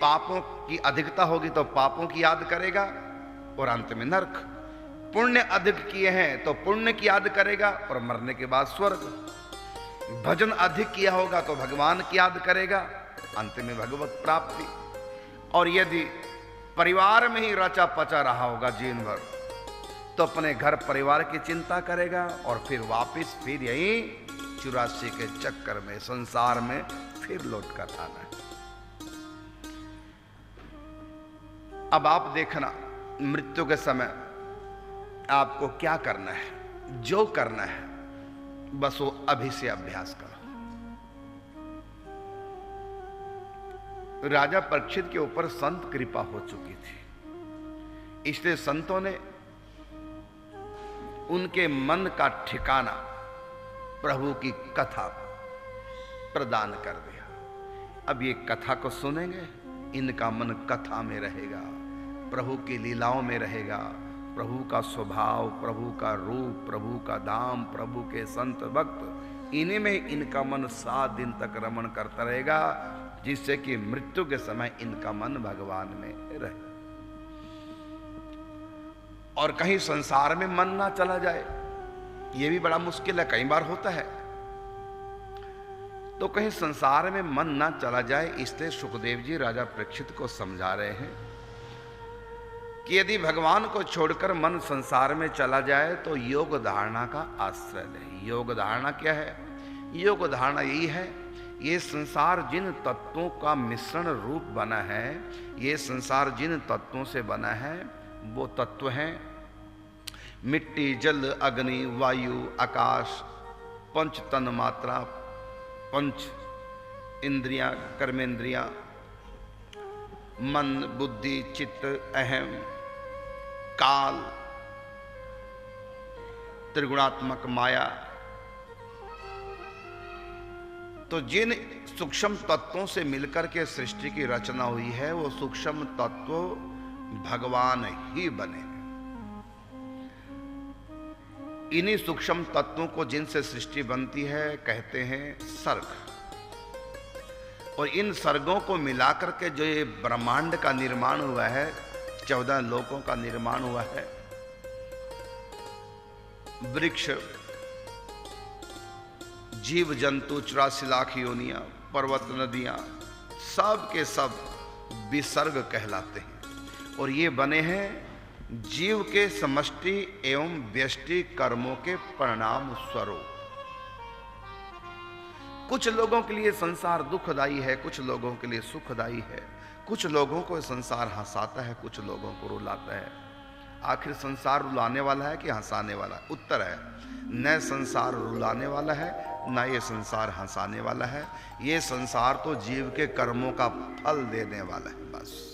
पापों की अधिकता होगी तो पापों की याद करेगा और अंत में नरक। पुण्य अधिक किए हैं तो पुण्य की याद करेगा और मरने के बाद स्वर्ग। भजन अधिक किया होगा तो भगवान की याद करेगा, अंत में भगवत प्राप्ति। और यदि परिवार में ही रचा पचा रहा होगा जीवन भर तो अपने घर परिवार की चिंता करेगा और फिर वापस फिर यही 84 के चक्कर में संसार में फिर लौट कर आना है। अब आप देखना मृत्यु के समय आपको क्या करना है, जो करना है बस वो अभी से अभ्यास करो। राजा परीक्षित के ऊपर संत कृपा हो चुकी थी, इसलिए संतों ने उनके मन का ठिकाना प्रभु की कथा प्रदान कर दिया। अब ये कथा को सुनेंगे, इनका मन कथा में रहेगा, प्रभु की लीलाओं में रहेगा, प्रभु का स्वभाव, प्रभु का रूप, प्रभु का धाम, प्रभु के संत भक्त, इन्हीं में इनका मन 7 दिन तक रमण करता रहेगा, जिससे कि मृत्यु के समय इनका मन भगवान में रहे। और कहीं संसार में मन ना चला जाए, यह भी बड़ा मुश्किल है, कई बार होता है। तो कहीं संसार में मन ना चला जाए, इसलिए सुखदेव जी राजा परीक्षित को समझा रहे हैं कि यदि भगवान को छोड़कर मन संसार में चला जाए तो योग धारणा का आश्रय ले। योग धारणा क्या है? योग धारणा यही है, ये संसार जिन तत्वों का मिश्रण रूप बना है, ये संसार जिन तत्वों से बना है वो तत्व हैं मिट्टी, जल, अग्नि, वायु, आकाश, पंच तन मात्रा, पंच इंद्रियां, कर्मेंद्रियां, मन, बुद्धि, चित्त, अहम, काल, त्रिगुणात्मक माया। तो जिन सूक्ष्म तत्वों से मिलकर के सृष्टि की रचना हुई है वो सूक्ष्म तत्व भगवान ही बने। इन्हीं सूक्ष्म तत्वों को जिनसे सृष्टि बनती है कहते हैं सर्ग। और इन सर्गों को मिलाकर के जो ये ब्रह्मांड का निर्माण हुआ है, 14 लोकों का निर्माण हुआ है, वृक्ष, जीव जंतु, 84 लाख योनियां, पर्वत, नदियां, सब के सब विसर्ग कहलाते हैं। और ये बने हैं जीव के समष्टि एवं व्यष्टि कर्मों के परिणाम स्वरूप। कुछ लोगों के लिए संसार दुखदायी है, कुछ लोगों के लिए सुखदायी है, कुछ लोगों को संसार हंसाता है, कुछ लोगों को रुलाता है। आखिर संसार रुलाने वाला है कि हंसाने वाला? उत्तर है न संसार रुलाने वाला है, न ये संसार हंसाने वाला है। ये संसार तो जीव के कर्मों का फल देने वाला है बस।